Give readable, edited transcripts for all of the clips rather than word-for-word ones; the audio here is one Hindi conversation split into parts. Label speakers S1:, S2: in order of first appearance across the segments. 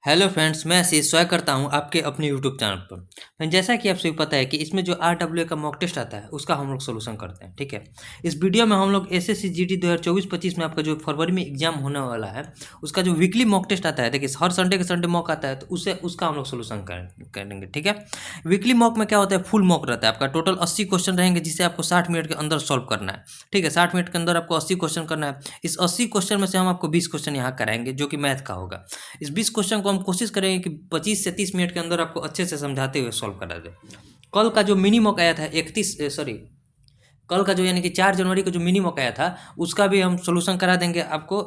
S1: हेलो फ्रेंड्स, मैं आशीष स्वागत करता हूं आपके अपने यूट्यूब चैनल पर। फ्रेंड, जैसा कि आप सभी पता है कि इसमें जो RWA का मॉक टेस्ट आता है उसका हम लोग सोल्यूशन करते हैं। ठीक है, इस वीडियो में हम लोग SSC GT 2024-25 में आपका जो फरवरी में एग्जाम होने वाला है उसका जो वीकली मॉक टेस्ट आता है, देखिए हर संडे के संडे मॉक आता है, तो उसका हम लोग सोल्यूशन करेंगे। ठीक है, वीकली मॉक में क्या होता है, फुल मॉक रहता है आपका। टोटल 80 क्वेश्चन रहेंगे जिसे आपको 60 मिनट के अंदर सॉल्व करना है। ठीक है, 60 मिनट के अंदर आपको 80 क्वेश्चन करना है। इस 80 क्वेश्चन में से हम आपको 20 क्वेश्चन यहाँ कराएंगे जो कि मैथ का होगा। इस 20 क्वेश्चन को हम कोशिश करेंगे कि 25 से 30 मिनट के अंदर आपको अच्छे से समझाते हुए सॉल्व करा दें। कल का जो मिनी मॉक आया था 31 सॉरी कल का जो यानी कि 4 जनवरी का जो मिनी मॉक आया था उसका भी हम सोल्यूशन करा देंगे आपको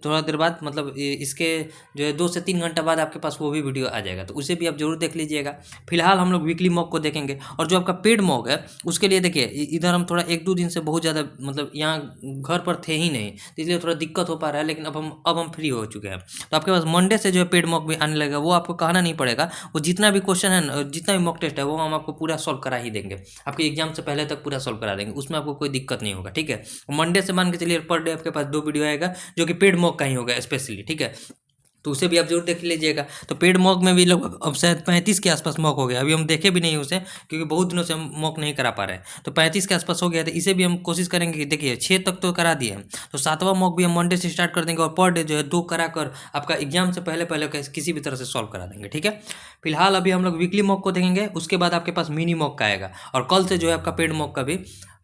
S1: थोड़ा देर बाद, मतलब इसके जो है 2 से 3 घंटा बाद आपके पास वो भी वीडियो आ जाएगा, तो उसे भी आप जरूर देख लीजिएगा। फिलहाल हम लोग वीकली मॉक को देखेंगे, और जो आपका पेड मॉक है उसके लिए देखिए इधर हम थोड़ा 1-2 दिन से बहुत ज़्यादा मतलब यहाँ घर पर थे ही नहीं, तो इसलिए थोड़ा दिक्कत हो पा रहा है, लेकिन अब हम फ्री हो चुके हैं। तो आपके पास मंडे से जो है पेड मॉक भी आने लगेगा, वो आपको कहना नहीं पड़ेगा। वो जितना भी क्वेश्चन है, जितना भी मॉक टेस्ट है, वो हम आपको पूरा सॉल्व करा ही देंगे। आपके एग्जाम से पहले तक पूरा सॉल्व करा देंगे, उसमें आपको कोई दिक्कत नहीं होगा। ठीक है, मंडे से मान के चलिए पर डे आपके पास 2 वीडियो आएगा जो कि पेड मॉक का ही होगा स्पेशली। ठीक है, तो उसे भी आप जरूर देख लीजिएगा। तो पेड मॉक में भी लगभग अब शायद 35 के आसपास मॉक हो गया, अभी हम देखे भी नहीं उसे क्योंकि बहुत दिनों से हम मॉक नहीं करा पा रहे हैं। तो 35 के आसपास हो गया, तो इसे भी हम कोशिश करेंगे कि देखिए 6 तक तो करा दिए हम, तो 7वां मॉक भी हम मंडे से स्टार्ट कर देंगे, और पर डे जो है 2 करा कर आपका एग्जाम से पहले पहले किसी भी तरह से सॉल्व करा देंगे। ठीक है, फिलहाल अभी हम लोग वीकली मॉक को देखेंगे, उसके बाद आपके पास मिनी मॉक का आएगा, और कल से जो है आपका पेड मॉक का भी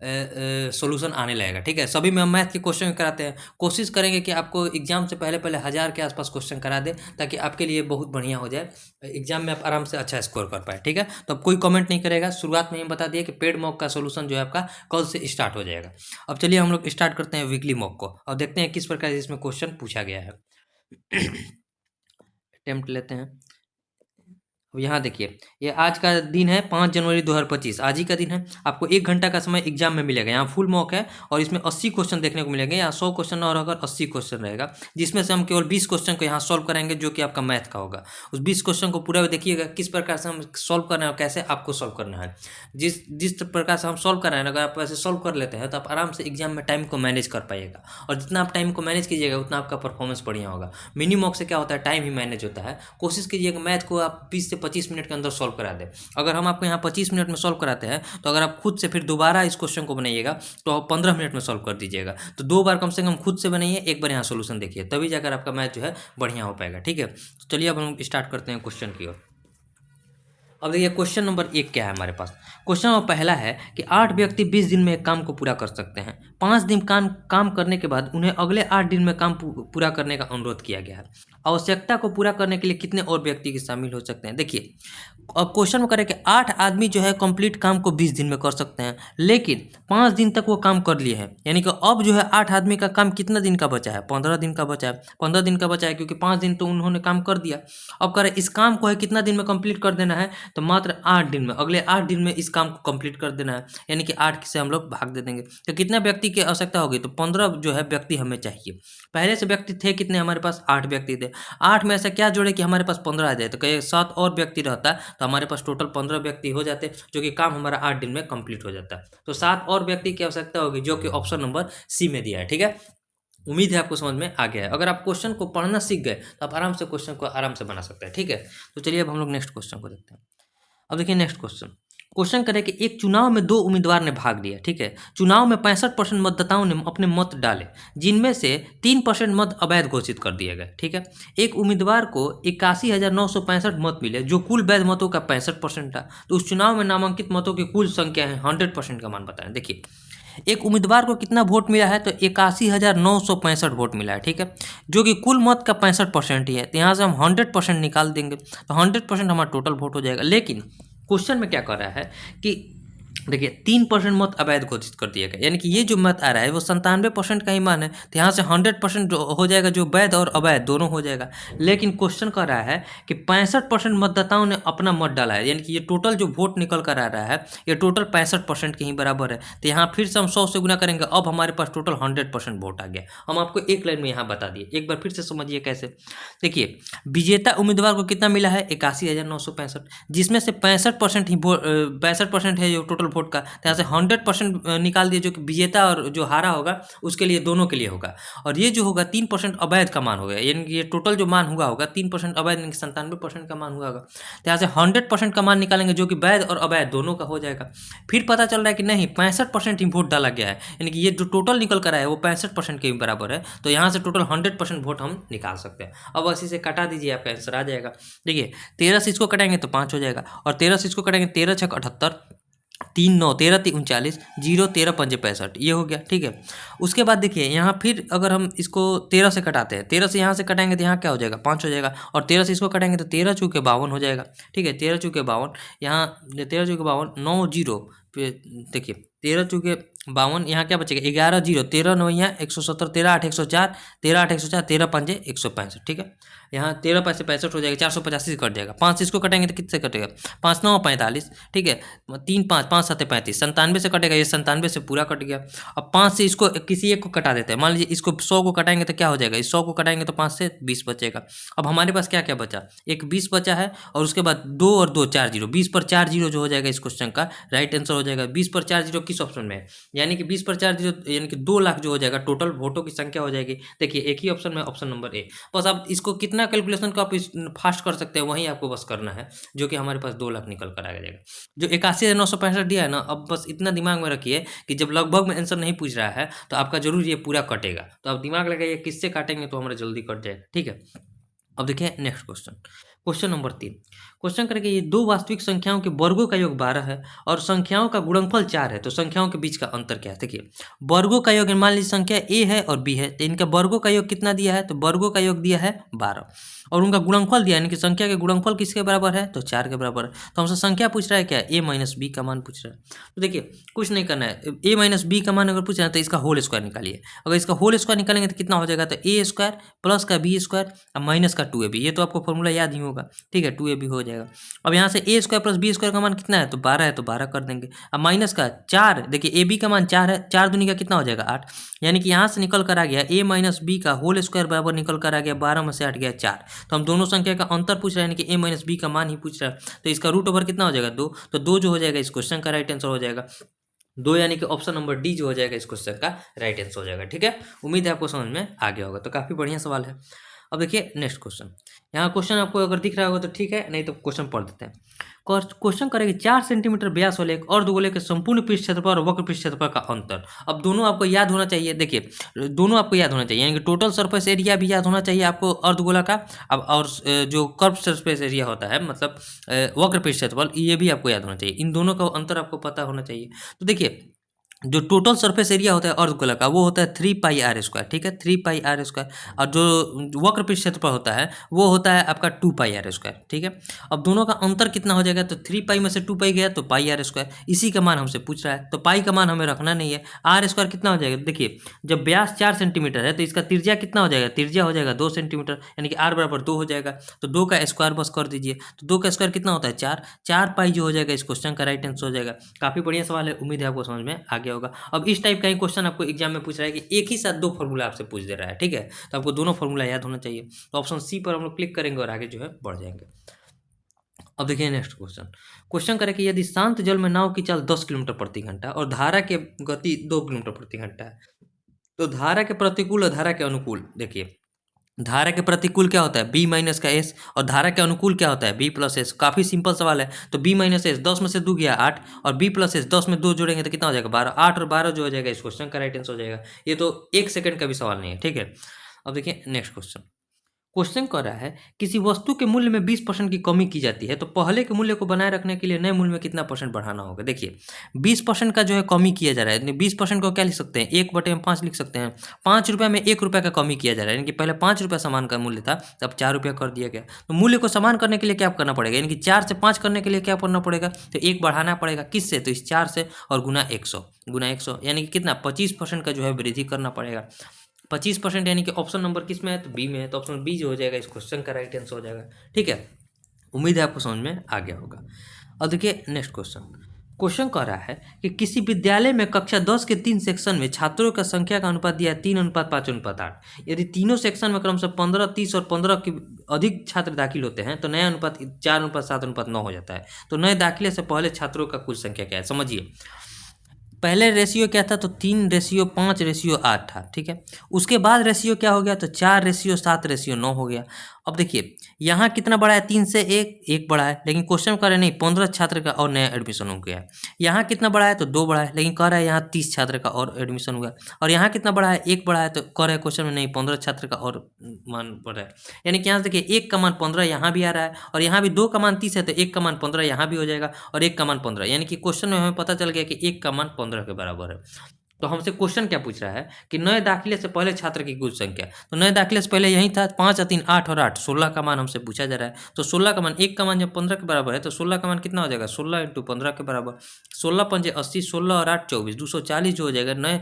S1: सॉल्यूशन आने लगेगा। ठीक है, सभी में हम मैथ के क्वेश्चन कराते हैं। कोशिश करेंगे कि आपको एग्जाम से पहले पहले 1000 के आसपास क्वेश्चन करा दें, ताकि आपके लिए बहुत बढ़िया हो जाए, एग्जाम में आप आराम से अच्छा स्कोर कर पाए। ठीक है, तो अब कोई कमेंट नहीं करेगा, शुरुआत में ही बता दिया कि पेड मॉक का सोल्यूशन जो है आपका कल से स्टार्ट हो जाएगा। अब चलिए हम लोग स्टार्ट करते हैं वीकली मॉक को, और देखते हैं किस प्रकार इसमें क्वेश्चन पूछा गया है। अटेम्प्ट लेते हैं। अब यहाँ देखिए, ये आज का दिन है 5 जनवरी 2025, आज ही का दिन है। आपको 1 घंटा का समय एग्जाम में मिलेगा। यहाँ फुल मॉक है और इसमें 80 क्वेश्चन देखने को मिलेंगे। यहाँ 100 क्वेश्चन और अगर 80 क्वेश्चन रहेगा, जिसमें से हम केवल 20 क्वेश्चन को यहाँ सॉल्व करेंगे जो कि आपका मैथ का होगा। उस 20 क्वेश्चन को पूरा देखिएगा किस प्रकार से हम सॉल्व करना है और कैसे आपको सॉल्व करना है। जिस जिस प्रकार से हम सॉल्व कर रहे हैं, अगर आप ऐसे सॉल्व कर लेते हैं तो आप आराम से एग्जाम में टाइम को मैनेज कर पाइएगा, और जितना आप टाइम को मैनेज कीजिएगा उतना आपका परफॉर्मेंस बढ़िया होगा। मिनी मॉक से क्या होता है, टाइम ही मैनेज होता है। कोशिश कीजिएगा मैथ को आप 20 से 25 मिनट के अंदर सॉल्व करा दें। अगर हम आपको यहाँ 25 मिनट में सॉल्व कराते हैं, तो अगर आप खुद से फिर दोबारा इस क्वेश्चन को बनाइएगा तो आप 15 मिनट में सॉल्व कर दीजिएगा। तो 2 बार कम से कम खुद से बनाइए, एक बार यहाँ सोल्यूशन देखिए, तभी जाकर आपका मैथ जो है बढ़िया हो पाएगा। ठीक है, तो चलिए अब हम स्टार्ट करते हैं क्वेश्चन की ओर। अब देखिए क्वेश्चन नंबर 1 क्या है हमारे पास। क्वेश्चन नंबर पहला है कि 8 व्यक्ति 20 दिन में एक काम को पूरा कर सकते हैं। 5 दिन काम करने के बाद उन्हें अगले 8 दिन में काम पूरा करने का अनुरोध किया गया है। आवश्यकता को पूरा करने के लिए कितने और व्यक्ति के शामिल हो सकते हैं। देखिए, अब क्वेश्चन में करें कि 8 आदमी जो है कंप्लीट काम को 20 दिन में कर सकते हैं, लेकिन 5 दिन तक वो काम कर लिए हैं, यानी कि अब जो है 8 आदमी का काम कितना दिन का बचा है, 15 दिन का बचा है। 15 दिन का बचा है क्योंकि 5 दिन तो उन्होंने काम कर दिया। अब करें इस काम को है कितना दिन में कंप्लीट कर देना है, तो मात्र 8 दिन में, अगले 8 दिन में इस काम को कंप्लीट कर देना है, यानी कि 8 से हम लोग भाग दे देंगे। तो कितने व्यक्ति की आवश्यकता होगी, तो 15 जो है व्यक्ति हमें चाहिए। पहले से व्यक्ति थे कितने, हमारे पास 8 व्यक्ति थे। 8 में ऐसा क्या जोड़े कि हमारे पास 15 आ जाए, तो कहीं 7 और व्यक्ति रहता तो हमारे पास टोटल 15 व्यक्ति हो जाते, जो कि काम हमारा 8 दिन में कंप्लीट हो जाता। तो 7 और व्यक्ति की आवश्यकता होगी, जो कि ऑप्शन नंबर सी में दिया है। ठीक है, उम्मीद है आपको समझ में आ गया है। अगर आप क्वेश्चन को पढ़ना सीख गए तो आप आराम से क्वेश्चन को आराम से बना सकते हैं। ठीक है, तो चलिए अब हम लोग नेक्स्ट क्वेश्चन को देखते हैं। अब देखिए नेक्स्ट क्वेश्चन। क्वेश्चन करें कि एक चुनाव में 2 उम्मीदवार ने भाग लिया। ठीक है, चुनाव में 65% मतदाताओं ने अपने मत डाले, जिनमें से 3% मत अवैध घोषित कर दिए गए। ठीक है, एक उम्मीदवार को 81,965 मत मिले, जो कुल वैध मतों का 65% था। तो उस चुनाव में नामांकित मतों की कुल संख्या है 100% का मान बताएं। देखिए, एक उम्मीदवार को कितना वोट मिला है, तो 81,965 वोट मिला है। ठीक है, जो कि कुल मत का 65% ही है, तो यहाँ से हम 100% निकाल देंगे, तो 100% हमारा टोटल वोट हो जाएगा। लेकिन क्वेश्चन में क्या कर रहा है कि देखिए 3% मत अवैध घोषित कर दिया गया, यानी कि ये जो मत आ रहा है वो 97% का ही मान है, तो यहाँ से 100% हो जाएगा, जो वैध और अवैध दोनों हो जाएगा। लेकिन क्वेश्चन कर रहा है कि 65% मतदाताओं ने अपना मत डाला है, यानी कि ये टोटल जो वोट निकल कर आ रहा है ये टोटल 65% के ही बराबर है। तो यहाँ फिर से हम 100 से गुना करेंगे, अब हमारे पास टोटल 100% वोट आ गया। हम आपको एक लाइन में यहाँ बता दिए, एक बार फिर से समझिए कैसे। देखिए, विजेता उम्मीदवार को कितना मिला है, 81,965, जिसमें से 65% ही 65% है जो टोटल वोट का, तो यहाँ से 100% निकाल दिए, जो कि विजेता और जो हारा होगा उसके लिए, दोनों के लिए होगा। और ये जो होगा 3% अवैध का मान होगा, यानी कि ये टोटल जो मान होगा 3% अवैध, यानी कि 97% का मान हुआ होगा। तो यहाँ से 100% का मान निकालेंगे, जो कि वैध और अवैध दोनों का हो जाएगा। फिर पता चल रहा है कि नहीं, 65% ही वोट डाला गया है, यानी कि ये जो टोटल निकल कर आया है वो 65% के बराबर है। तो यहाँ से टोटल 100% वोट हम निकाल सकते हैं। अब बस इसे कटा दीजिए, आपका आंसर आ जाएगा। देखिए 13 से इसको कटाएंगे तो 5 हो जाएगा, और 13 से इसको कटाएंगे 13 छक 78, 3 9 13 3 39, 0 13 पंजे 65, ये हो गया। ठीक है, उसके बाद देखिए यहाँ फिर अगर हम इसको 13 से कटाते हैं, 13 से यहाँ से कटाएंगे तो यहाँ क्या हो जाएगा, 5 हो जाएगा, और 13 से इसको कटाएंगे तो 13 चूके 52 हो जाएगा। ठीक है, 13 चूके 52, यहाँ 13 चूके 52, 9 0 पे देखिए 13 चूके 52, यहाँ क्या बचेगा 11 0, 13 9 यहाँ 170, 13 8 104, 13 8 104, 13 पंजे 165। ठीक है, यहाँ 13 पैसे 65 हो जाएगा, 485 से कट जाएगा। 5 से इसको कटेंगे तो कितने कटेगा, 5 9 45। ठीक है, 3 5 5 7 35, 97 से कटेगा, ये 97 से पूरा कट गया। अब 5 से इसको किसी एक को कटा देते हैं, मान लीजिए इसको 100 को कटाएंगे तो क्या हो जाएगा, इस 100 को कटाएंगे तो 5 से 20 बचेगा। अब हमारे पास क्या क्या बचा, एक 20 बचा है, और उसके बाद 2 और 2 4 0, 20 पर 4 0 जो हो जाएगा इस क्वेश्चन का राइट आंसर हो जाएगा। 20 पर 4 0 किस ऑप्शन में है, यानी कि 20 पर 4 0 यानी कि 2 लाख जो हो जाएगा, टोटल वोटों की संख्या हो जाएगी। देखिए एक ही ऑप्शन में, ऑप्शन नंबर ए। बस आप इसको कितना कैलकुलेशन को आप फास्ट कर सकते हैं, वही आपको बस करना है, जो कि हमारे पास 2 लाख निकल कर आ जाएगा। जो 81,965 दिया है ना, अब बस इतना दिमाग में रखिए कि जब लगभग में आंसर नहीं पूछ रहा है तो आपका जरूर ये पूरा कटेगा। तो आप दिमाग लगाइए किससे काटेंगे तो हमारा जल्दी कट जाएगा। ठीक है, अब देखिए next question, question number 3। Question करेंगे ये दो वास्तविक संख्याओं के वर्गों का योग 12 है और संख्याओं का गुणनफल 4 है, तो संख्याओं के बीच का अंतर क्या है। देखिए वर्गों का योग, मान लीजिए संख्या ए है और बी है, तो इनका वर्गों का योग कितना दिया है, तो वर्गों का योग दिया है 12, और उनका गुणनफल दिया है, यानी कि संख्या के गुणनफल किसके बराबर है, तो 4 के बराबर है। तो हमसे संख्या पूछ रहा है क्या, ए माइनस बी का मान पूछ रहा है। तो देखिए कुछ नहीं करना है, ए माइनस बी का मान अगर पूछ रहा है तो इसका होल स्क्वायर निकालिए। अगर इसका होल स्क्वायर निकालेंगे तो कितना हो जाएगा, तो ए स्क्वायर प्लस का बी स्क्वायर और माइनस का 2ab, ये तो आपको फॉर्मूला याद ही होगा। ठीक है, 2ab हो जाएगा। अब यहाँ से ए स्क्वायर प्लस बी स्क्वायर का मान कितना है, तो 12 है, तो 12 कर देंगे। अब माइनस का 4, देखिए ए बी का मान 4 है, 4 दूनी का कितना हो जाएगा 8, यानी कि यहाँ से निकल कर आ गया ए माइनस बी का होल स्क्वायर बराबर निकल कर आ गया 12 में से 8 गया 4। तो हम दोनों संख्या का अंतर पूछ रहे हैं, यानी कि ए माइनस बी का मान ही पूछ रहा है, तो इसका रूट ओवर कितना हो जाएगा 2, तो 2 जो हो जाएगा इस क्वेश्चन का राइट आंसर हो जाएगा 2, यानी कि ऑप्शन नंबर डी जो हो जाएगा इस क्वेश्चन का राइट आंसर हो जाएगा। ठीक है, उम्मीद है आपको समझ में आ गया होगा, तो काफ़ी बढ़िया सवाल है। अब देखिए नेक्स्ट क्वेश्चन, यहाँ क्वेश्चन आपको अगर दिख रहा होगा तो ठीक है, नहीं तो क्वेश्चन पढ़ देते हैं। क्वेश्चन करेंगे 4 सेंटीमीटर व्यास वाले एक अर्धगोले के संपूर्ण पृष्ठ क्षेत्रफल और वक्र पृष्ठ क्षेत्रफल का अंतर। अब दोनों आपको याद होना चाहिए, देखिए दोनों आपको याद होना चाहिए, यानी कि टोटल सरफेस एरिया भी याद होना चाहिए आपको अर्धगोला का। अब और जो कर्व सरफेस एरिया होता है, मतलब वक्र पृष्ठ क्षेत्रफल, ये भी आपको याद होना चाहिए। इन दोनों का अंतर आपको पता होना चाहिए। तो देखिए जो टोटल सरफेस एरिया होता है अर्धगोला का, वो होता है 3 पाई आर स्क्वायर। ठीक है, 3 पाई आर स्क्वायर, और जो वक्र पृष्ठ क्षेत्रफल होता है वो होता है आपका 2 पाई आर स्क्वायर। ठीक है, अब दोनों का अंतर कितना हो जाएगा, तो 3 पाई में से 2 पाई गया तो पाई आर स्क्वायर, इसी का मान हमसे पूछ रहा है, तो पाई का मान हमें रखना नहीं है। आर स्क्वायर कितना हो जाएगा, देखिए जब व्यास 4 सेंटीमीटर है तो इसका त्रिज्या कितना हो जाएगा, त्रिज्या हो जाएगा 2 सेंटीमीटर, यानी कि आर बराबर 2 हो जाएगा, तो 2 का स्क्वायर बस कर दीजिए, तो 2 का स्क्वायर कितना होता है 4, 4 पाई जो हो जाएगा इस क्वेश्चन का राइट आंसर हो जाएगा। काफ़ी बढ़िया सवाल है, उम्मीद है आपको समझ में आ गया होगा। अब इस टाइप का ही क्वेश्चन आपको एग्जाम में पूछ रहा है कि एक ही साथ 2 फॉर्मूला आपसे पूछ दे रहा है। ठीक है, तो आपको दोनों फॉर्मूला याद होना चाहिए। तो ऑप्शन सी पर हम लोग क्लिक करेंगे और आगे जो है बढ़ जाएंगे। अब देखिए नेक्स्ट क्वेश्चन, क्वेश्चन करें कि यदि शांत जल में नाव की चाल 10 किलोमीटर प्रति घंटा और धारा के गति 2 किलोमीटर प्रति घंटा है, तो धारा के प्रतिकूल और धारा के अनुकूल, देखिए धारा के प्रतिकूल क्या होता है बी माइनस का एस, और धारा के अनुकूल क्या होता है बी प्लस एस। काफ़ी सिंपल सवाल है। तो बी माइनस एस 10 में से 2 गया 8, और बी प्लस एस 10 में 2 जोड़ेंगे तो कितना हो जाएगा 12, 8 और 12 जो हो जाएगा इस क्वेश्चन का राइट आंसर हो जाएगा। ये तो 1 सेकंड का भी सवाल नहीं है। ठीक है, अब देखिए नेक्स्ट क्वेश्चन, क्वेश्चन कर रहा है किसी वस्तु के मूल्य में 20% की कमी की जाती है, तो पहले के मूल्य को बनाए रखने के लिए नए मूल्य में कितना परसेंट बढ़ाना होगा। देखिए 20% का जो है कमी किया जा रहा है, 20% को क्या लिख सकते हैं 1/5 लिख सकते हैं। 5 रुपये में 1 रुपये का कमी किया जा रहा है, यानी कि पहले 5 रुपये सामान का मूल्य था, तब 4 रुपया कर दिया गया। तो मूल्य को समान करने के लिए क्या करना पड़ेगा, यानी कि 4 से 5 करने के लिए क्या करना पड़ेगा, तो 1 बढ़ाना पड़ेगा, किससे, तो इस 4 से, और गुना 100 यानी कि कितना 25% का जो है वृद्धि करना पड़ेगा। 25%, यानी कि ऑप्शन नंबर किस में है, तो बी में है, तो ऑप्शन बी जो हो जाएगा इस क्वेश्चन का राइट आंसर हो जाएगा। ठीक है, उम्मीद है आपको समझ में आ गया होगा। अब देखिए नेक्स्ट क्वेश्चन, क्वेश्चन कह रहा है कि किसी विद्यालय में कक्षा 10 के 3 सेक्शन में छात्रों का संख्या का अनुपात दिया है 3:5:8। यदि तीनों सेक्शन में क्रमशः 15, 30 और 15 के अधिक छात्र दाखिल होते हैं तो नया अनुपात 4:7:9 हो जाता है। तो नए दाखिले से पहले छात्रों का कुल संख्या क्या है, समझिए। पहले रेशियो क्या था, तो 3:5:8 था, ठीक है। उसके बाद रेशियो क्या हो गया, तो 4:7:9 हो गया। अब देखिए यहाँ कितना बढ़ा है, 3 से 1 बढ़ा है, लेकिन क्वेश्चन कह रहे नहीं 15 छात्र का और नया एडमिशन हो गया है। यहाँ कितना बढ़ा है, तो 2 बढ़ा है, लेकिन कह रहा है यहाँ 30 छात्र का और एडमिशन हुआ। और यहाँ कितना बढ़ा है, 1 बढ़ा है, तो कह रहे हैं क्वेश्चन में नहीं 15 छात्र का और मान बढ़ रहा है। यानी कि यहाँ से देखिए 1 का मान 15 यहाँ भी आ रहा है, और यहाँ भी 2 का मान 30 है, तो 1 का मान 15 यहाँ भी हो जाएगा, और 1 का मान 15। यानी कि क्वेश्चन में हमें पता चल गया कि 1 का मान 15 के बराबर है। तो हमसे क्वेश्चन क्या पूछ रहा है कि नए दाखिले से पहले छात्र की कुल संख्या। तो नए दाखिले से पहले यही था 5 और 3 8 और 8 16 का मान हमसे पूछा जा रहा है। तो 16 का मान, 1 का मान जब 15 के बराबर है तो 16 का मान कितना हो जाएगा, 16 × 15 के बराबर। 16 पंजे 80, 16 और 8 24, 240 जो हो जाएगा नए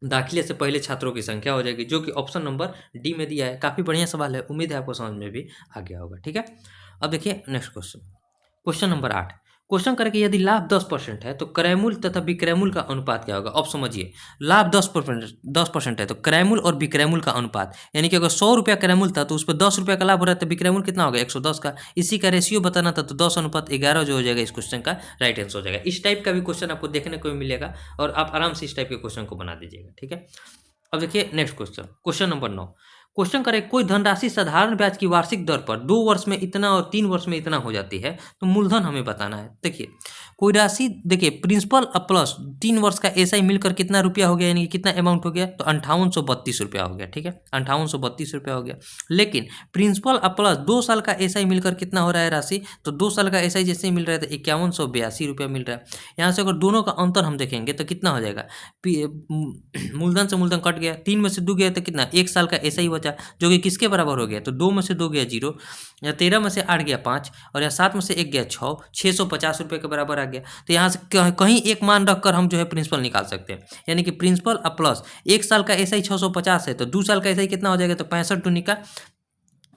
S1: दाखिले से पहले छात्रों की संख्या हो जाएगी, जो कि ऑप्शन नंबर डी में दिया है। काफ़ी बढ़िया सवाल है, उम्मीद है आपको समझ में भी आ गया होगा, ठीक है। अब देखिए next question, question number 8। Question करें कि यदि लाभ 10% है तो क्रयमूल्य तथा विक्रयमूल्य का अनुपात क्या होगा। अब समझिए, लाभ 10% है तो क्रयमूल्य और विक्रयमूल्य का अनुपात, यानी कि अगर 100 रुपया क्रयमूल्य था तो उस पर 10 रुपया का लाभ हो रहा है, तो विक्रयमूल्य कितना होगा, 110 का। इसी का रेशियो बताना था, तो 10:11 जो हो जाएगा इस क्वेश्चन का राइट आंसर हो जाएगा। इस टाइप का भी क्वेश्चन आपको देखने को मिलेगा और आप आराम से इस टाइप के क्वेश्चन को बना दीजिएगा, ठीक है। अब देखिए next question, question number 9। Question करें कोई धनराशि साधारण ब्याज की वार्षिक दर पर 2 वर्ष में इतना और 3 वर्ष में इतना हो जाती है, तो मूलधन हमें बताना है। देखिए कोई राशि, देखिए प्रिंसिपल प्लस 3 वर्ष का एसआई मिलकर कितना रुपया हो गया, यानी कि कितना अमाउंट हो गया, तो 5832 रुपया हो गया, ठीक है, 5832 रुपया हो गया। लेकिन प्रिंसिपल प्लस 2 साल का एसआई मिलकर कितना हो रहा है राशि, तो 2 साल का एसआई जैसे ही मिल रहा है तो 5182 रुपया मिल रहा है। यहाँ से अगर दोनों का अंतर हम देखेंगे तो कितना हो जाएगा, मूलधन से मूलधन कट गया, 3 में से 2 गया तो कितना, 1 साल का एसआई बचा, जो कि किसके बराबर हो गया, तो 2 में से 2 गया 0, या 13 में से 8 गया 5, और या 7 में से 1 गया 6, 650 रुपये के बराबर आ गया। तो यहाँ से कहीं एक मान रखकर हम जो है प्रिंसिपल निकाल सकते हैं, यानी कि प्रिंसिपल प्लस 1 साल का एसआई 650 है, तो 2 साल का एसआई कितना हो जाएगा, तो 65 दूनी का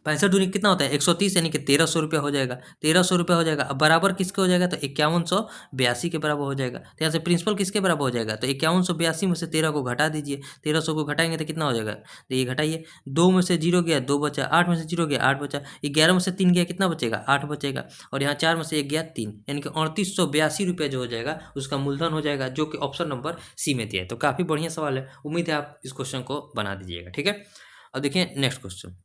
S1: 65 दूनी कितना होता है 130, यानी कि 1300 रुपया हो जाएगा, 1300 रुपया हो जाएगा। अब बराबर किसके हो जाएगा, तो 5182 के बराबर हो जाएगा। तो यहाँ से प्रिंसिपल किसके बराबर हो जाएगा, तो 5182 में से 13 को घटा दीजिए, 1300 को घटाएंगे तो कितना हो जाएगा, तो ये घटाइए, 2 में से 0 गया 2 बचा, 8 में से 0 गया 8 बचा, 11 में से 3 गया कितना बचेगा, 8 बचेगा, और यहाँ 4 में से 1 गया 3, यानी कि 3882 रुपया जो हो जाएगा उसका मूलधन हो जाएगा, जो कि ऑप्शन नंबर सी में दिया है। तो काफ़ी बढ़िया सवाल है, उम्मीद है आप इस क्वेश्चन को बना दीजिएगा, ठीक है। अब देखिए next question,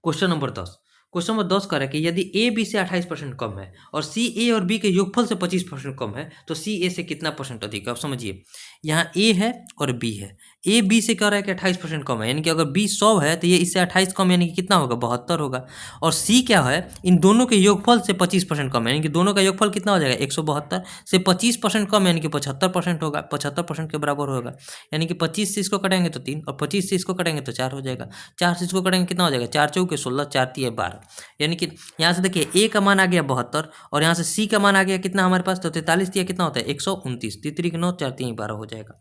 S1: question number 10। Question number 10 कह रहा है कि यदि ए बी से 28% कम है और सी ए और बी के योगफल से 25% कम है तो सी ए से कितना परसेंट अधिक है। अब समझिए, यहाँ ए है और बी है, ए बी से कह रहा है कि 28% कम है, यानी कि अगर बी 100 है तो ये इससे 28 कम, यानी कि कितना होगा, 72 होगा। और सी क्या है, इन दोनों के योगफल से 25% कम है, यानी कि दोनों का योगफल कितना हो जाएगा, 172 से 25% कम, यानी कि 75% होगा, 75% के बराबर होगा। यानी कि 25 से इसको कटेंगे तो 3, और 25 से इसको कटेंगे तो 4 हो जाएगा, 4 से इसको कटेंगे कितना हो जाएगा, 4 चौके 16, 4 तिये 12। यानी कि यहाँ से देखिए ए का मान आ गया 72, और यहाँ से सी का मान आ गया कितना हमारे पास, तो 43 तिया कितना होता है 129, 3 9 4 3 12 हो जाएगा।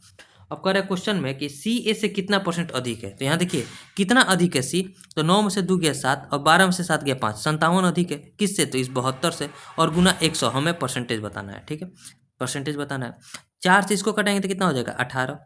S1: अब कह रहे हैं क्वेश्चन में कि सी ए से कितना परसेंट अधिक है, तो यहाँ देखिए कितना अधिक है सी, तो 9 में से 2 गया 7, और 12 में से 7 गया 5, 57 अधिक है किससे, तो इस 72 से, और गुना 100 हमें परसेंटेज बताना है, ठीक है, परसेंटेज बताना है। 4 से इसको कटेंगे तो कितना हो जाएगा 18,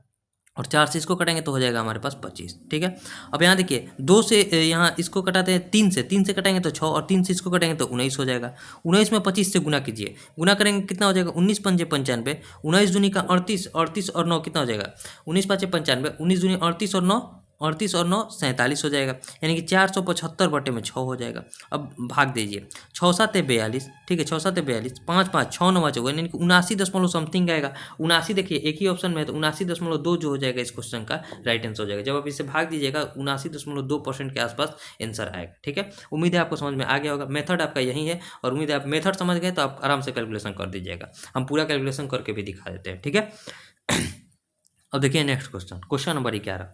S1: और 4 से इसको कटेंगे तो हो जाएगा हमारे पास 25, ठीक है। अब यहाँ देखिए 2 से यहाँ इसको कटाते हैं 3 से कटेंगे तो 6, और 3 से इसको कटेंगे तो 19 हो जाएगा। 19 में 25 से गुना कीजिए, गुना करेंगे कितना हो जाएगा 19 पंजे 95, 19 दूनी का 38, 38 और 9 कितना हो जाएगा 19 पाँचे 95, 19 दूनी 38 और 9 38 और 9 47 हो जाएगा, यानी कि 475 बटे में 6 हो जाएगा। अब भाग दीजिए, 6 7 42, ठीक है, 6 7 42, 5 5 6 9 चौवन, यानी कि 79 दशमलव समथिंग आएगा। 79 देखिए एक ही ऑप्शन में है, तो 79.2 जो हो जाएगा इस क्वेश्चन का राइट आंसर हो जाएगा। जब आप इसे भाग दीजिएगा 79.2% के आसपास आंसर आएगा, ठीक है। उम्मीद है आपको समझ में आ गया होगा, मेथड आपका यही है, और उम्मीद है आप मेथड समझ गए तो आप आराम से कैलकुलेशन कर दीजिएगा। हम पूरा कैलकुलेशन करके भी दिखा देते हैं, ठीक है। अब देखिए next question, question number 11।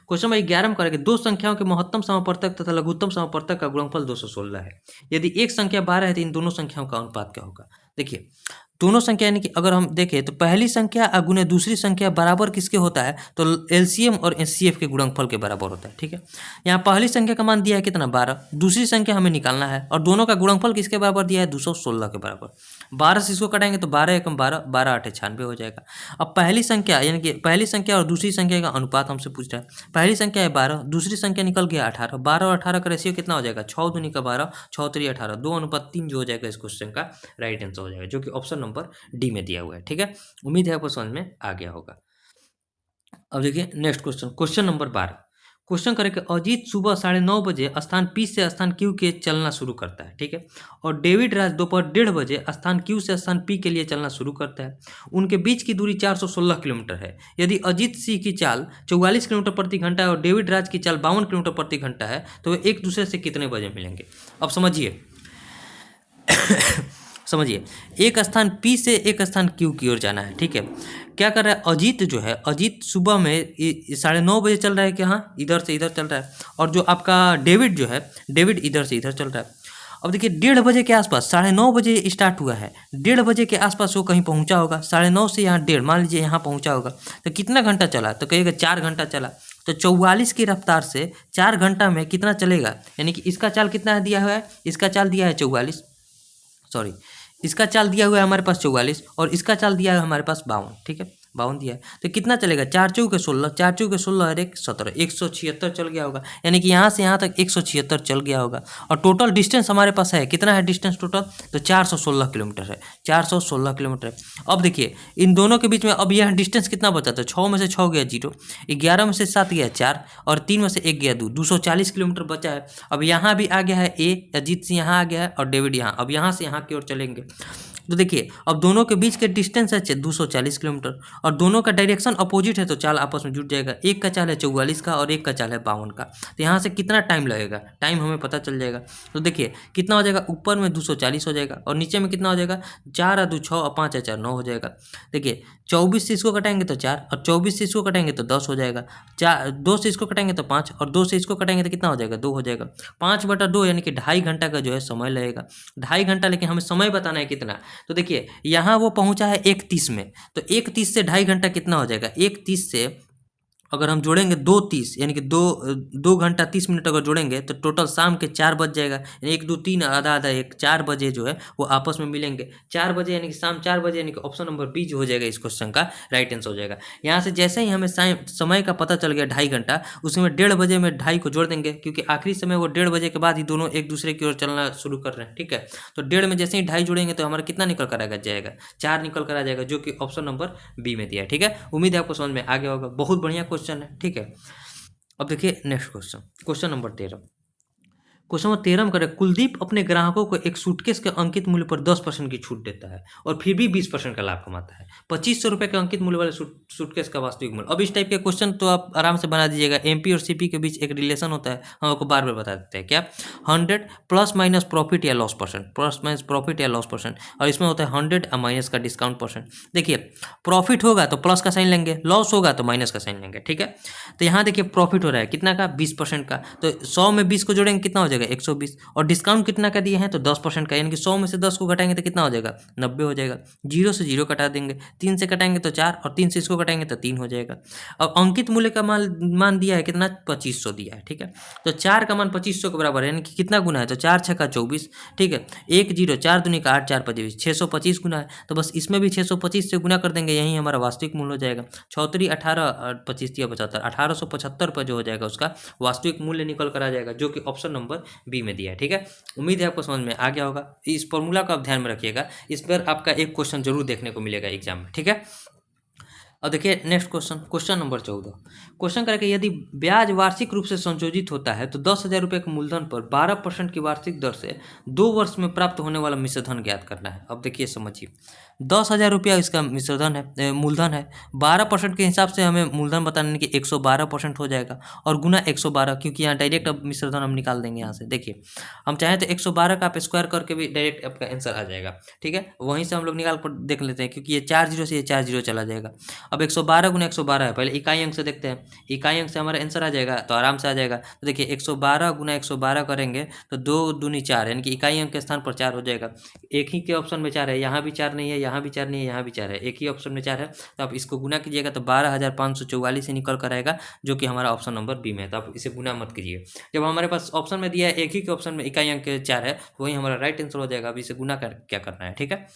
S1: Question number 11 में करेंगे दो संख्याओं के महत्तम समापवर्तक तथा लघुत्तम समापवर्तक का गुणनफल 216 है। यदि एक संख्या 12 है तो इन दोनों संख्याओं का अनुपात क्या होगा। देखिए दोनों संख्या यानी कि अगर हम देखें तो पहली संख्या गुने दूसरी संख्या बराबर किसके होता है, तो एलसीएम और एचसीएफ के गुणनफल के बराबर होता है। ठीक है, यहाँ पहली संख्या का मान दिया है कितना 12, दूसरी संख्या हमें निकालना है और दोनों का गुणनफल किसके बराबर दिया है 216 के बराबर। 12 से इसको कटाएंगे तो 12 एकम 12, 12 8 96 हो जाएगा। अब पहली संख्या यानी कि पहली संख्या और दूसरी संख्या का अनुपात हमसे पूछ रहा है। पहली संख्या है 12, दूसरी संख्या निकल गया 18, 12 और 18 का रेशियो कितना हो जाएगा 6 दूनी का 12, 6 3 18, 2:3 जो हो जाएगा इस क्वेश्चन का राइट आंसर हो जाएगा, जो कि ऑप्शन नंबर डी में दिया हुआ है। ठीक है, उम्मीद है आपको समझ में आ गया होगा। अब देखिए next question, question number 12। Question करें अजीत सुबह 9:30 बजे स्थान पी से स्थान क्यू के चलना शुरू करता है। ठीक है, और डेविड राज दोपहर 1:30 बजे स्थान क्यू से स्थान पी के लिए चलना शुरू करता है। उनके बीच की दूरी 416 किलोमीटर है। यदि अजीत सिंह की चाल 44 किलोमीटर प्रति घंटा है और डेविड राज की चाल 52 किलोमीटर प्रति घंटा है, तो वे एक दूसरे से कितने बजे मिलेंगे। अब समझिए समझिए, एक स्थान पी से एक स्थान क्यू की ओर जाना है। ठीक है, क्या कर रहा है अजीत जो है, अजीत सुबह में 9:30 बजे चल रहा है कि हाँ इधर से इधर चल रहा है, और जो आपका डेविड जो है, डेविड इधर से इधर चल रहा है। अब देखिए 1:30 बजे के आसपास, 9:30 बजे स्टार्ट हुआ है, 1:30 बजे के आसपास वो कहीं पहुंचा होगा। 9:30 से यहाँ 1:30 मान लीजिए यहाँ पहुंचा होगा, तो कितना घंटा चला, तो कहिएगा 4 घंटा चला। तो 44 की रफ्तार से 4 घंटा में कितना चलेगा, यानी कि इसका चाल कितना दिया हुआ है, इसका चाल दिया है 44, सॉरी इसका चाल दिया हुआ है हमारे पास 44 और इसका चाल दिया है हमारे पास 52। ठीक है, 52 दिया है, तो कितना चलेगा 4 चौके 16, 4 चौके 16 और 1 17, 176 चल गया होगा। यानी कि यहाँ से यहाँ तक 176 चल गया होगा। और टोटल डिस्टेंस हमारे पास है कितना है डिस्टेंस टोटल, तो 416 किलोमीटर है, 416 किलोमीटर है। अब देखिए इन दोनों के बीच में अब यह डिस्टेंस कितना बचा, तो 6 में से 6 गया 0, 11 में से 7 गया 4 और 3 में से 1 गया 2, 240 किलोमीटर बचा है। अब यहाँ भी आ गया है ए, अजीत सिंह यहाँ आ गया है और डेविड यहाँ। अब यहाँ से यहाँ की ओर चलेंगे तो देखिए अब दोनों के बीच के डिस्टेंस है 240 किलोमीटर और दोनों का डायरेक्शन अपोजिट है, तो चाल आपस में जुड़ जाएगा। एक का चाल है 44 का और एक का चाल है 52 का। तो यहाँ से कितना टाइम लगेगा, टाइम हमें पता चल जाएगा। तो देखिए कितना हो जाएगा, ऊपर में 240 हो जाएगा और नीचे में कितना हो जाएगा, 4 2 6 और 5 4 9 हो जाएगा। देखिए 24 से इसको कटाएंगे तो 4 और 24 से इसको कटाएंगे तो 10 हो जाएगा। 2 से इसको कटाएंगे तो 5 और 2 से इसको कटाएंगे तो कितना हो जाएगा, 2 हो जाएगा। 5/2 यानी कि 2.5 घंटा का जो है समय लगेगा, 2.5 घंटा। लेकिन हमें समय बताना है कितना, तो देखिए यहाँ वो पहुंचा है 1:30 में, तो 1:30 से 2.5 घंटा कितना हो जाएगा, 1:30 से अगर हम जोड़ेंगे 2:30 यानी कि 2 घंटा 30 मिनट अगर जोड़ेंगे तो टोटल शाम के 4 बज जाएगा। यानी 1 2 3 आधा आधा 1 4 बजे जो है वो आपस में मिलेंगे। 4 बजे यानी कि शाम 4 बजे, यानी कि ऑप्शन नंबर बी जो हो जाएगा इस क्वेश्चन का राइट आंसर हो जाएगा। यहाँ से जैसे ही हमें समय का पता चल गया 2.5 घंटा, उसमें 1:30 बजे में 2.5 को जोड़ देंगे, क्योंकि आखिरी समय वो 1:30 बजे के बाद ही दोनों एक दूसरे की ओर चलना शुरू कर रहे हैं। ठीक है, तो 1:30 में जैसे ही 2.5 जोड़ेंगे तो हमारा कितना निकल कर आ जाएगा, 4 निकल कर आ जाएगा, जो कि ऑप्शन नंबर बी में दिया है। ठीक है, उम्मीद है आपको समझ में आ गया होगा, बहुत बढ़िया क्वेश्चन है। ठीक है, अब देखिए next question, question number 13। Question number 13 में करें कुलदीप अपने ग्राहकों को एक सूटकेस के अंकित मूल्य पर 10% की छूट देता है और फिर भी 20% का लाभ कमाता है। 2500 रुपये के अंकित मूल्य वाले सूटकेस का वास्तविक मूल्य। अब इस टाइप के क्वेश्चन तो आप आराम से बना दीजिएगा। एमपी और सीपी के बीच एक रिलेशन होता है, हम आपको बार बार बता देते हैं क्या, 100 प्लस माइनस प्रॉफिट या loss percent, plus minus profit या लॉस परसेंट, और इसमें होता है 100 और माइनस का डिस्काउंट परसेंट। देखिए प्रॉफिट होगा तो प्लस का साइन लेंगे, लॉस होगा तो माइनस का साइन लेंगे। ठीक है, तो यहाँ देखिए प्रॉफिट हो रहा है कितना का, 20% का, तो 100 में 20 को जोड़ेंगे कितना हो जाएगा, 120, और डिस्काउंट कितना का दिए हैं तो 10% का, यानी कि 100 में से 10 को घटाएंगे तो कितना हो जाएगा, 90 हो जाएगा। 0 से 0 कटा देंगे, 3 से कटाएंगे तो 4 और 3 से इसको कटाएंगे तो 3 हो जाएगा। और अंकित मूल्य का मान दिया है कितना, 2500 दिया है। ठीक है, तो 4 का मान 2500 के बराबर है, यानी कि कितना गुना है, तो 4 6 का 24। ठीक है, 1 0 4 दूनी का 8 4 25, 625 गुना है, तो बस इसमें भी 625 से गुना कर देंगे, यही हमारा वास्तविक मूल्य हो जाएगा। 6 18 25 75, 1875 पर जो हो जाएगा उसका वास्तविक मूल्य निकल कर आ जाएगा, जो कि ऑप्शन नंबर बी में दिया है। ठीक है, उम्मीद है आपको समझ में आ गया होगा। इस फॉर्मूला को आप ध्यान में रखिएगा, इस पर आपका एक क्वेश्चन जरूर देखने को मिलेगा एग्जाम में। ठीक है, अब देखिए next question, question number 14। Question करेंगे यदि ब्याज वार्षिक रूप से संशोधित होता है तो 10,000 रुपये के मूलधन पर 12% की वार्षिक दर से 2 वर्ष में प्राप्त होने वाला मिश्रधन ज्ञात करना है। अब देखिए समझिए, 10,000 रुपया इसका मिश्रधन है, मूलधन है। 12% के हिसाब से हमें मूलधन बताने की 112% हो जाएगा और गुना 112, क्योंकि यहाँ डायरेक्ट अब मिश्रधन हम निकाल देंगे। यहाँ से देखिए हम चाहें तो 112 का आप स्क्वायर करके भी डायरेक्ट आपका आंसर आ जाएगा। ठीक है, वहीं से हम लोग निकाल कर देख लेते हैं, क्योंकि ये 4 0 से ये 4 0 चला जाएगा। अब 112 गुना 112 है, पहले इकाई अंक से देखते हैं, इकाई अंक से हमारा आंसर आ जाएगा तो आराम से आ जाएगा। तो देखिए 112 गुना 112 करेंगे तो 2 दूनी 4, यानी कि इकाई अंक के स्थान पर 4 हो जाएगा। एक ही के ऑप्शन में 4 है, यहाँ भी 4 नहीं है, यहाँ भी 4 नहीं है, यहाँ भी 4 है, एक ही ऑप्शन में 4 है। तो आप इसको गुना कीजिएगा तो 12,544 ही निकल कर आएगा, जो कि हमारा ऑप्शन नंबर बी में है। तो आप इसे गुना मत कीजिए। जब हमारे पास ऑप्शन में दिया है एक ही के ऑप्शन में इकाई अंक 4 है, तो वही हमारा राइट आंसर हो जाएगा। अब इसे गुना कर क्या करना है, ठीक है।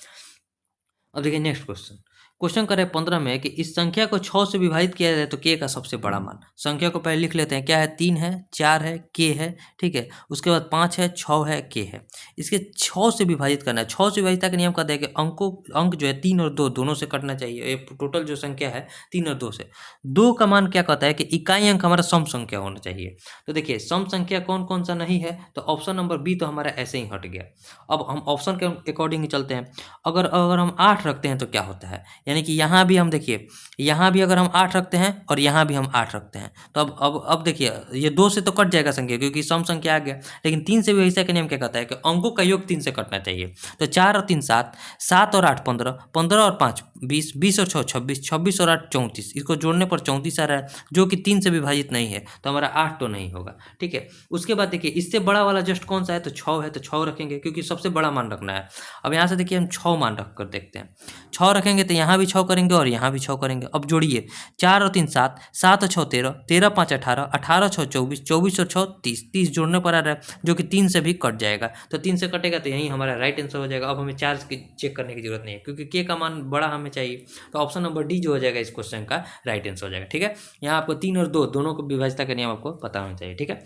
S1: अब देखिए नेक्स्ट क्वेश्चन, क्वेश्चन करें 15 में कि इस संख्या को 6 से विभाजित किया जाए तो के का सबसे बड़ा मान। संख्या को पहले लिख लेते हैं, क्या है, 3 है, 4 है, के है, ठीक है। उसके बाद 5 है, 6 है, के है। इसके 6 से विभाजित करना है। 6 से विभाजित का नियम कहता है कि अंक जो है 3 और 2 दोनों से कटना चाहिए। ये टोटल जो संख्या है 3 और 2 से। 2 का मान क्या कहता है कि इकाई अंक हमारा सम संख्या होना चाहिए। तो देखिए सम संख्या कौन कौन सा नहीं है, तो ऑप्शन नंबर बी तो हमारा ऐसे ही हट गया। अब हम ऑप्शन के अकॉर्डिंग ही चलते हैं। अगर अगर हम 8 रखते हैं तो क्या होता है, यानी कि यहाँ भी हम देखिए, यहाँ भी अगर हम 8 रखते हैं और यहाँ भी हम 8 रखते हैं, तो अब देखिए ये 2 से तो कट जाएगा संख्या, क्योंकि सम संख्या आ गया। लेकिन 3 से भी ऐसा का नियम क्या कहता है कि अंकों का योग 3 से कटना चाहिए। तो 4 और 3 7, 7 और 8 15, 15 और 5 20, 20 और 6 26, 26 और 8 34, इसको जोड़ने पर 34 आ रहा है, जो कि 3 से विभाजित नहीं है, तो हमारा 8 तो नहीं होगा, ठीक है। उसके बाद देखिए इससे बड़ा वाला जस्ट कौन सा है, तो 6 है, तो 6 रखेंगे, क्योंकि सबसे बड़ा मान रखना है। अब यहाँ से देखिए हम 6 मान रख कर देखते हैं। 6 रखेंगे तो यहाँ भी 6 करेंगे और यहाँ भी 6 करेंगे। अब जोड़िए, 4 और 3 7, 7 और 6 13, 13 5 18, 18 6 24, 24 और 6 30, 30 जोड़ने पर आ रहा है, जो कि 3 से भी कट जाएगा। तो 3 से कटेगा तो यही हमारा राइट आंसर हो जाएगा। अब हमें 4 चेक करने की जरूरत नहीं है, क्योंकि के का मान बड़ा हमें चाहिए। तो ऑप्शन नंबर डी जो हो जाएगा इस क्वेश्चन का राइट आंसर हो जाएगा, ठीक है। यहाँ आपको 3 और 2 दोनों को विभाजित का नियम आपको पता होना चाहिए, ठीक है।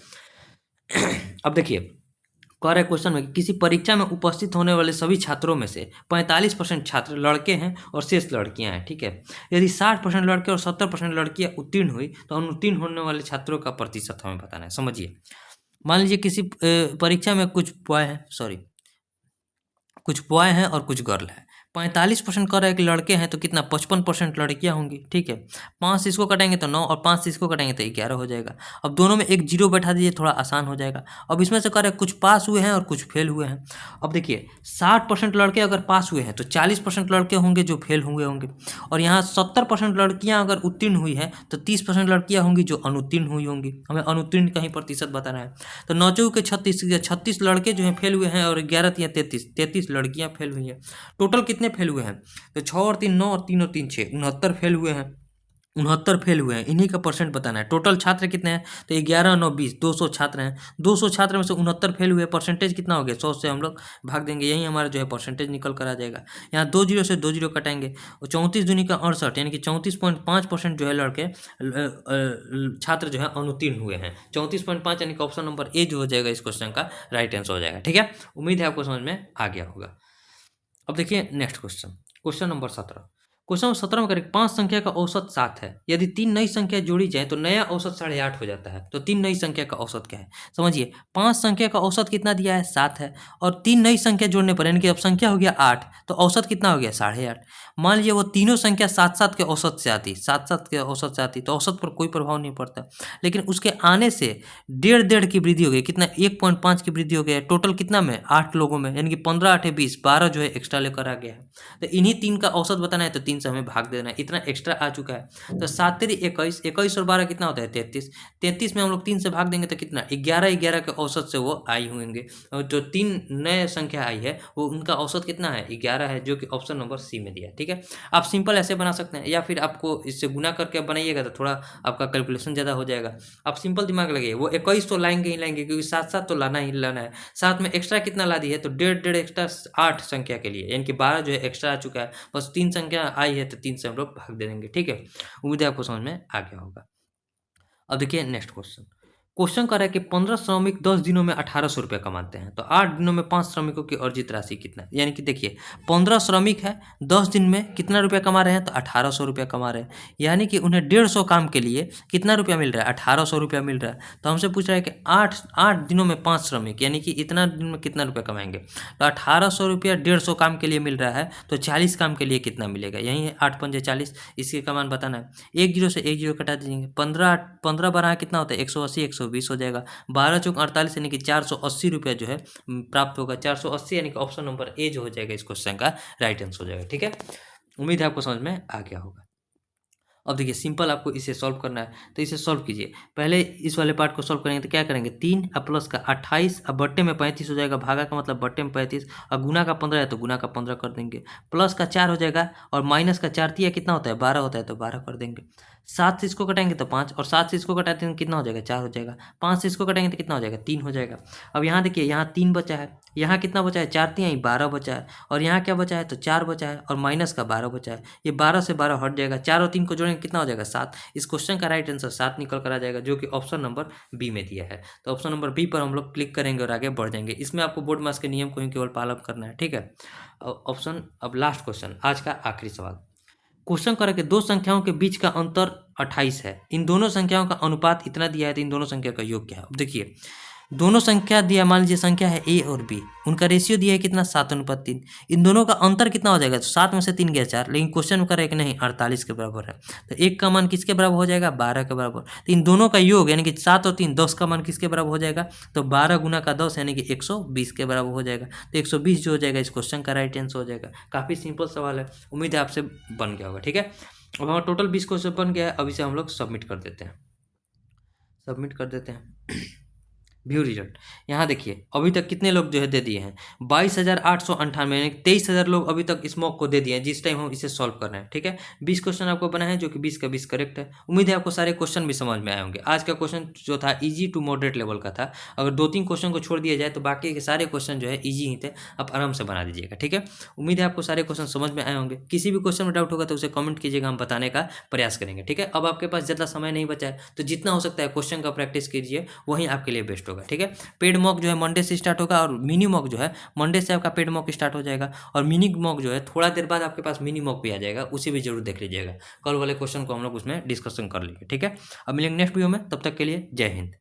S1: अब देखिए कह रहा है क्वेश्चन में कि किसी परीक्षा में उपस्थित होने वाले सभी छात्रों में से 45% छात्र लड़के हैं और शेष लड़कियां हैं, ठीक है। यदि 60% लड़के और 70% लड़कियां उत्तीर्ण हुई तो अनुत्तीर्ण होने वाले छात्रों का प्रतिशत हमें बताना है। समझिए, मान लीजिए किसी परीक्षा में कुछ बॉय हैं और कुछ गर्ल है। 45% कर रहा है कि लड़के हैं, तो कितना 55% लड़कियां होंगी, ठीक है। 5 से इसको कटेंगे तो 9 और 5 से इसको कटेंगे तो 11 हो जाएगा। अब दोनों में एक जीरो बैठा दीजिए, थोड़ा आसान हो जाएगा। अब इसमें से कर रहे हैं कुछ पास हुए हैं और कुछ फेल हुए हैं। अब देखिए 60% लड़के अगर पास हुए हैं तो 40% लड़के होंगे जो फेल हुए होंगे, और यहाँ 70% लड़कियाँ अगर उत्तीर्ण हुई हैं तो 30% लड़कियाँ होंगी जो अनुत्तीर्ण हुई होंगी। हमें अनुत्तीर्ण का ही प्रतिशत बताना है। तो 9 चौके 36 लड़के जो हैं फेल हुए हैं और 11 तिया 33 लड़कियां फेल हुई हैं। टोटल कितने फेल हुए हैं, तो 6 और 3 9 और 3 और 3 6, 69 फेल हुए हैं। 69 फेल हुए हैं, इन्हीं का परसेंट बताना है। टोटल छात्र कितने हैं, तो 11 9 20, 200 छात्र हैं। 200 छात्र में से 69 फेल हुए, परसेंटेज कितना हो गया, 100 से हम लोग भाग देंगे, यही हमारा जो है परसेंटेज निकल कर आ जाएगा। यहाँ 2 जीरो से 2 जीरो कटाएंगे और 34 दूनी का 68, यानी कि 34.5% जो है लड़के छात्र जो है अनुत्तीर्ण हुए हैं। 34.5 यानी कि ऑप्शन नंबर ए जो हो जाएगा इस क्वेश्चन का राइट आंसर हो जाएगा, ठीक है। उम्मीद है आपको समझ में आ गया होगा। अब देखिए next question, question number 17। Question number 17 में करें 5 संख्या का औसत 7 है, यदि 3 नई संख्या जोड़ी जाए तो नया औसत 8.5 हो जाता है। तो 3 नई संख्या का औसत क्या है, समझिए। 5 संख्या का औसत कितना दिया है, 7 है, और 3 नई संख्या जोड़ने पर यानी कि अब संख्या हो गया 8, तो औसत कितना हो गया, 8.5। मान लीजिए वो तीनों संख्या 7 के औसत से आती, 7 के औसत से आती, तो औसत पर कोई प्रभाव नहीं पड़ता। लेकिन उसके आने से 1.5 की वृद्धि हो गई, कितना 1.5 की वृद्धि हो गया। टोटल कितना में, 8 लोगों में, यानी कि 15 8 20, 12 जो है एक्स्ट्रा लेकर आ गया है। तो इन्हीं 3 का औसत बताना है, तो 3 से हमें भाग देना है, इतना एक्स्ट्रा आ चुका है। तो 7 तेरी 21, 21 और 12 कितना होता है, 33। 33 में हम लोग 3 से भाग देंगे तो कितना, 11 के औसत से वो आई होंगे। और जो 3 नए संख्या आई है वो उनका औसत कितना है, 11 है, जो कि ऑप्शन नंबर सी में दिया है, ठीक है। आप सिंपल ऐसे बना सकते हैं, या फिर आपको इससे गुना करके बनाइएगा तो थोड़ा आपका कैलकुलेशन ज़्यादा हो जाएगा। आप सिंपल दिमाग लगाइए, वो 21 तो लाएंगे ही लाएंगे, क्योंकि 7 तो लाना ही लाना है। साथ में एक्स्ट्रा कितना ला दी है, तो 1.5 एक्स्ट्रा 8 संख्या के लिए, यानी कि 12 जो है एक्स्ट्रा आ चुका है। बस 3 संख्या आई है तो 3 से हम लोग भाग दे देंगे, ठीक है। उम्मीद है आपको समझ में आ गया होगा। अब देखिए नेक्स्ट क्वेश्चन, क्वेश्चन कर रहा है कि 15 श्रमिक 10 दिनों में 1800 रुपये कमाते हैं, तो 8 दिनों में 5 श्रमिकों की अर्जित राशि कितना है। यानी कि देखिए 15 श्रमिक है, 10 दिन में कितना रुपया कमा रहे हैं, तो 1800 रुपया कमा रहे हैं। यानी कि उन्हें 150 काम के लिए कितना रुपया मिल रहा है, 1800 रुपया मिल रहा है। तो हमसे पूछ रहा है कि 8 दिनों में 5 श्रमिक, यानी कि इतना दिन में कितना रुपया कमाएंगे। तो 1800 रुपया 150 काम के लिए मिल रहा है, तो 40 काम के लिए कितना मिलेगा, यही है 8 पंजे 40, इसके का मान बताना है। 1 जीरो से 1 जीरो कटा दीजिए, 15 12 कितना होता है, 180 120 हो जाएगा। 12 चौक 48, यानी कि 480 रुपया जो है प्राप्त होगा। 480 यानी कि ऑप्शन नंबर ए जो हो जाएगा इस क्वेश्चन का राइट आंसर हो जाएगा, ठीक है। उम्मीद है आपको समझ में आ गया होगा। अब देखिए सिंपल आपको इसे सॉल्व करना है, तो इसे सॉल्व कीजिए। पहले इस वाले पार्ट को सॉल्व करेंगे तो क्या करेंगे, 3 अब प्लस का 28 अब बट्टे में 35 हो जाएगा, भागा का मतलब बट्टे में 35 और गुना का 15 है तो गुना का 15 कर देंगे, प्लस का 4 हो जाएगा और माइनस का 4 तिया कितना होता है 12 होता है तो 12 कर देंगे। 7 से इसको घटाएंगे तो 5 और 7 से इसको घटाते हैं कितना हो जाएगा 4 हो जाएगा, 5 से इसको घटाएंगे तो कितना हो जाएगा 3 हो जाएगा। अब यहाँ देखिए यहाँ 3 बचा है, यहाँ कितना बचा है 4 तिया 12 बचा है और यहाँ क्या बचा है तो 4 बचा है और माइनस का 12 बचा है, ये 12 से 12 हट जाएगा, 4 और 3 को जोड़ेंगे कितना हो जाएगा 7। इस क्वेश्चन का राइट आंसर 7 निकल कर आ जाएगा जो कि ऑप्शन नंबर बी में दिया है। तो ऑप्शन नंबर बी पर हम लोग क्लिक करेंगे और आगे बढ़ जाएंगे। इसमें आपको बोर्ड मास के नियम को ही केवल पालन करना है, ठीक है। ऑप्शन अब लास्ट क्वेश्चन, आज का आखिरी सवाल। क्वेश्चन करें कि दो संख्याओं के बीच का अंतर 28 है, इन दोनों संख्याओं का अनुपात इतना दिया है तो इन दोनों संख्या का योग क्या है। अब देखिए दोनों संख्या दिया, मान लीजिए संख्या है ए और बी, उनका रेशियो दिया है कितना 7:3, इन दोनों का अंतर कितना हो जाएगा तो 7 में से 3 गया 4, लेकिन क्वेश्चन में करें कि नहीं 48 के बराबर है, तो एक का मान किसके बराबर हो जाएगा 12 के बराबर। तो इन दोनों का योग यानी कि 7 और 3 10 का मान किसके बराबर हो जाएगा तो 12 गुना का 10 यानी कि 120 के बराबर हो जाएगा। तो 120 जो हो जाएगा इस क्वेश्चन का राइट आंसर हो जाएगा। काफ़ी सिंपल सवाल है, उम्मीद है आपसे बन गया होगा, ठीक है। अब हमारा टोटल 20 क्वेश्चन बन गया है, अब इसे हम लोग सबमिट कर देते हैं, सबमिट कर देते हैं। व्यू रिजल्ट, यहाँ देखिए अभी तक कितने लोग जो है दे दिए हैं 22,898 यानी 23,000 लोग अभी तक इस मॉक को दे दिए हैं जिस टाइम हम इसे सॉल्व कर रहे हैं, ठीक है। 20 क्वेश्चन आपको बना है जो कि 20 का 20 करेक्ट है। उम्मीद है आपको सारे क्वेश्चन भी समझ में आए होंगे। आज का क्वेश्चन जो था इजी टू मॉडरेट लेवल का था, अगर 2-3 क्वेश्चन को छोड़ दिया जाए तो बाकी के सारे क्वेश्चन जो है ईजी ही थे, आप आराम से बना दीजिएगा, ठीक है। उम्मीद है आपको सारे क्वेश्चन समझ में आए होंगे। किसी भी क्वेश्चन में डाउट होगा तो उसे कमेंट कीजिएगा, हम बताने का प्रयास करेंगे, ठीक है। अब आपके पास ज़्यादा समय नहीं बचा है तो जितना हो सकता है क्वेश्चन का प्रैक्टिस कीजिए, वही आपके लिए बेस्ट होगा, ठीक है। पेड मॉक जो है मंडे से स्टार्ट होगा और मिनी मॉक जो है मंडे से आपका पेड मॉक स्टार्ट हो जाएगा और मिनी मॉक जो है थोड़ा देर बाद आपके पास मिनी मॉक भी आ जाएगा, उसे भी जरूर देख लीजिएगा। कल वाले क्वेश्चन को हम लोग उसमें डिस्कशन कर लेंगे, ठीक है। अब मिलेंगे नेक्स्ट वीडियो में, तब तक के लिए जय हिंद।